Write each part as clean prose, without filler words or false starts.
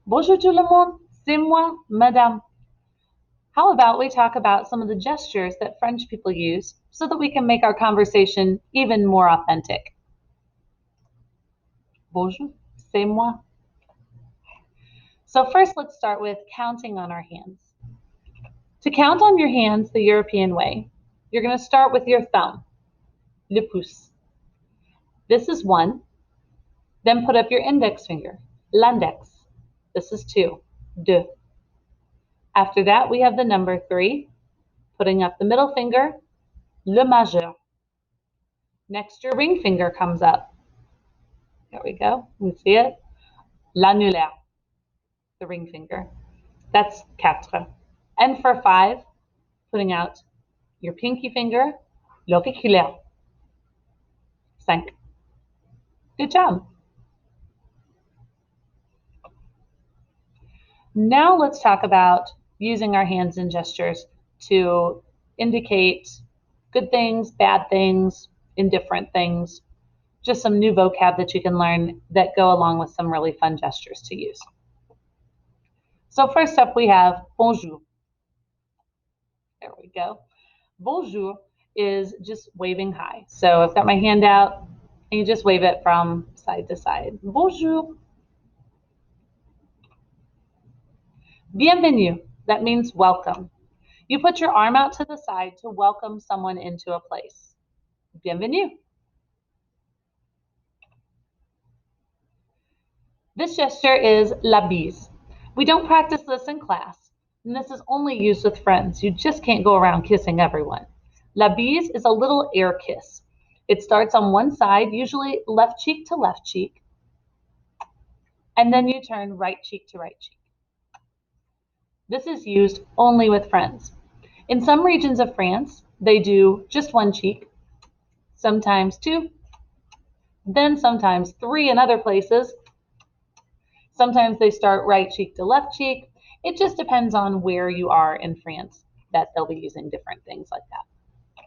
Bonjour tout le monde, c'est moi, madame. How about we talk about some of the gestures that French people use so that we can make our conversation even more authentic? Bonjour, c'est moi. So first, let's start with counting on our hands. To count on your hands the European way, you're going to start with your thumb, le pouce. This is one. Then put up your index finger, l'index. This is two, deux. After that, we have the number three, putting up the middle finger, le majeur. Next, your ring finger comes up. There we go. You see it? L'annulaire, the ring finger. That's quatre. And for five, putting out your pinky finger, l'auriculaire. Cinq. Good job. Now let's talk about using our hands and gestures to indicate good things, bad things, indifferent things, just some new vocab that you can learn that go along with some really fun gestures to use. So first up we have bonjour. There we go. Bonjour is just waving hi. So I've got my hand out and you just wave it from side to side. Bonjour. Bienvenue. That means welcome. You put your arm out to the side to welcome someone into a place. Bienvenue. This gesture is la bise. We don't practice this in class, and this is only used with friends. You just can't go around kissing everyone. La bise is a little air kiss. It starts on one side, usually left cheek to left cheek, and then you turn right cheek to right cheek. This is used only with friends. In some regions of France, they do just one cheek, sometimes two, then sometimes three in other places. Sometimes they start right cheek to left cheek. It just depends on where you are in France that they'll be using different things like that.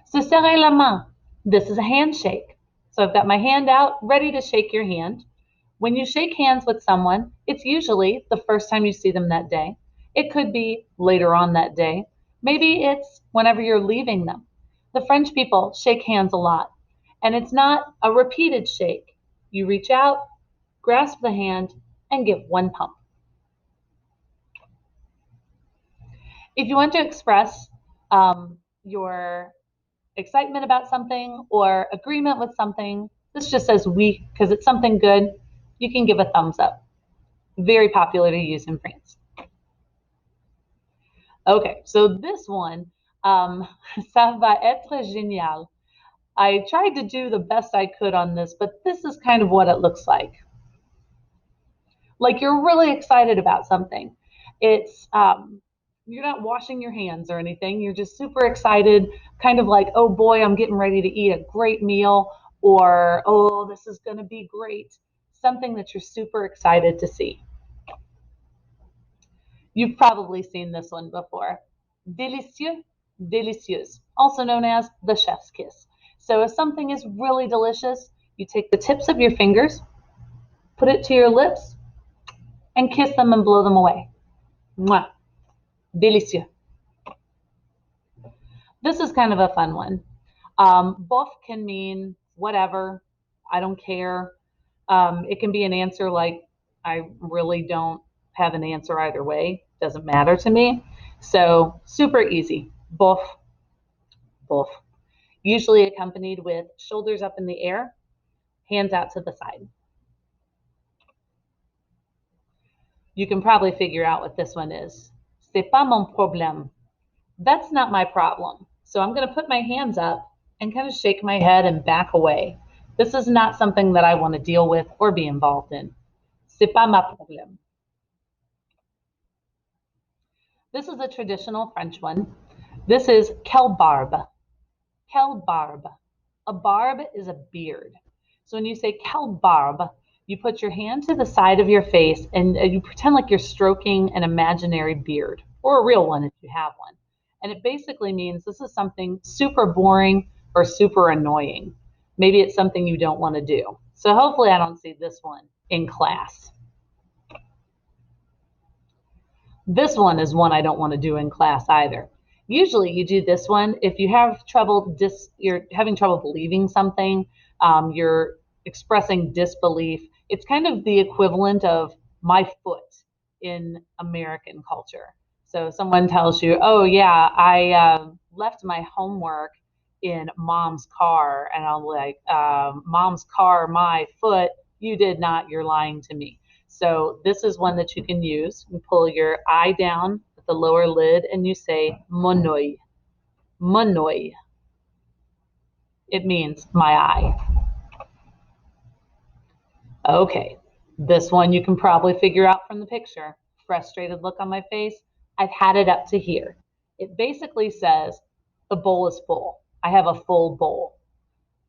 Se serrer la main. This is a handshake. So I've got my hand out, ready to shake your hand. When you shake hands with someone, it's usually the first time you see them that day. It could be later on that day. Maybe it's whenever you're leaving them. The French people shake hands a lot, and it's not a repeated shake. You reach out, grasp the hand, and give one pump. If you want to express your excitement about something or agreement with something, this just says oui because it's something good, you can give a thumbs up. Very popular to use in France. Okay, so this one, ça va être génial. I tried to do the best I could on this, but this is kind of what it looks like. Like you're really excited about something. It's you're not washing your hands or anything. You're just super excited, kind of like, oh boy, I'm getting ready to eat a great meal, or oh, this is going to be great. Something that you're super excited to see. You've probably seen this one before. Délicieux, délicieuse, also known as the chef's kiss. So if something is really delicious, you take the tips of your fingers, put it to your lips, and kiss them and blow them away. Mwah. Délicieux. This is kind of a fun one. Bof can mean whatever, I don't care. It can be an answer like, I really don't have an answer either way, doesn't matter to me. So super easy. Bof, bof. Usually accompanied with shoulders up in the air, hands out to the side. You can probably figure out what this one is. C'est pas mon problème. That's not my problem. So I'm going to put my hands up and kind of shake my head and back away. This is not something that I want to deal with or be involved in. C'est pas ma problème. This is a traditional French one. This is quelle barbe. Quelle barbe. A barbe is a beard. So when you say quelle barbe, you put your hand to the side of your face and you pretend like you're stroking an imaginary beard, or a real one if you have one. And it basically means this is something super boring or super annoying. Maybe it's something you don't want to do. So hopefully I don't see this one in class. This one is one I don't want to do in class either. Usually you do this one if you have trouble, you're having trouble believing something, you're expressing disbelief. It's kind of the equivalent of my foot in American culture. So someone tells you, oh yeah, I left my homework in mom's car. And I'm like, mom's car, my foot, you did not, you're lying to me. So this is one that you can use. You pull your eye down at the lower lid and you say monoi. Monoi. It means my eye. Okay. This one you can probably figure out from the picture. Frustrated look on my face. I've had it up to here. It basically says the bowl is full. I have a full bowl.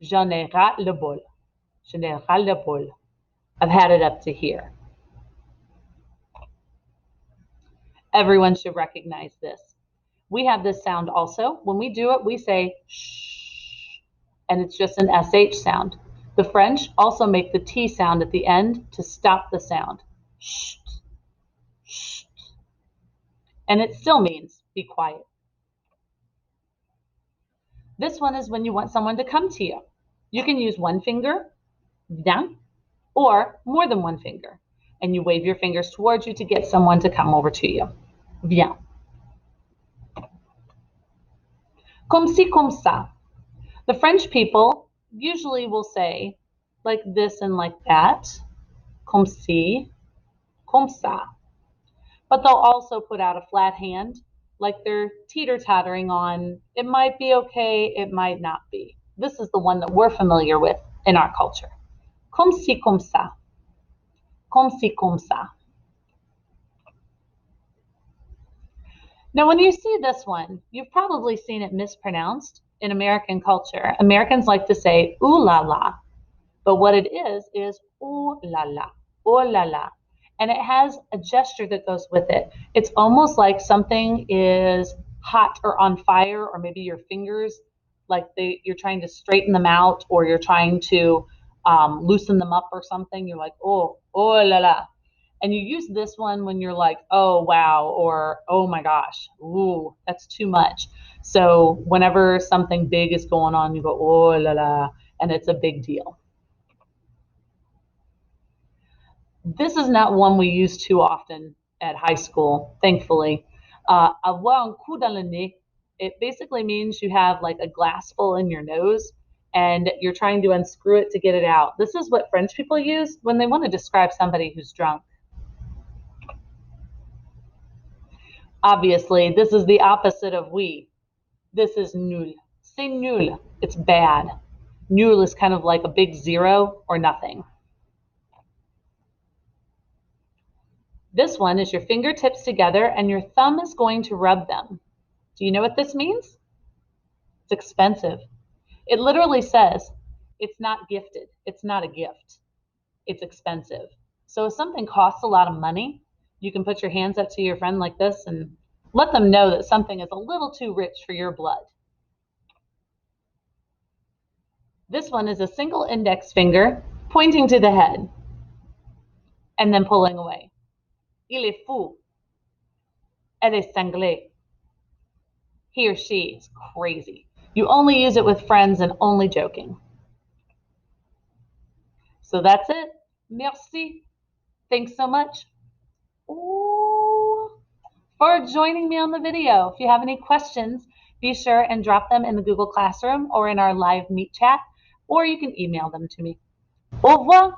J'en ai ras le bol. Je n'ai ras le bol. I've had it up to here. Everyone should recognize this. We have this sound also. When we do it, we say shh, and it's just an SH sound. The French also make the T sound at the end to stop the sound. Shh, shh. And it still means be quiet. This one is when you want someone to come to you. You can use one finger, down, or more than one finger. And you wave your fingers towards you to get someone to come over to you. Viens. Comme ci, comme ça. The French people usually will say like this and like that, comme ci, comme ça. But they'll also put out a flat hand, like they're teeter-tottering on, it might be okay, it might not be. This is the one that we're familiar with in our culture. Comme ci, comme ça. Comme ci, comme ça. Now, when you see this one, you've probably seen it mispronounced in American culture. Americans like to say, ooh la la. But what it is ooh la la. And it has a gesture that goes with it. It's almost like something is hot or on fire, or maybe your fingers, like you're trying to straighten them out, or you're trying to loosen them up or something. You're like, oh la la. And you use this one when you're like, oh wow, or oh my gosh, ooh, that's too much. So whenever something big is going on, you go, oh la la, and it's a big deal. This is not one we use too often at high school, thankfully. Avoir un coup dans le nez, it basically means you have like a glass full in your nose and you're trying to unscrew it to get it out. This is what French people use when they want to describe somebody who's drunk. Obviously, this is the opposite of oui. This is nul. C'est nul. It's bad. Nul is kind of like a big zero or nothing. This one is your fingertips together and your thumb is going to rub them. Do you know what this means? It's expensive. It literally says it's not gifted. It's not a gift. It's expensive. So if something costs a lot of money, you can put your hands up to your friend like this and let them know that something is a little too rich for your blood. This one is a single index finger pointing to the head and then pulling away. Il est fou. Elle est cinglée. He or she is crazy. You only use it with friends and only joking. So that's it. Merci. Thanks so much for joining me on the video. If you have any questions, be sure and drop them in the Google Classroom or in our live Meet chat, or you can email them to me. Au revoir.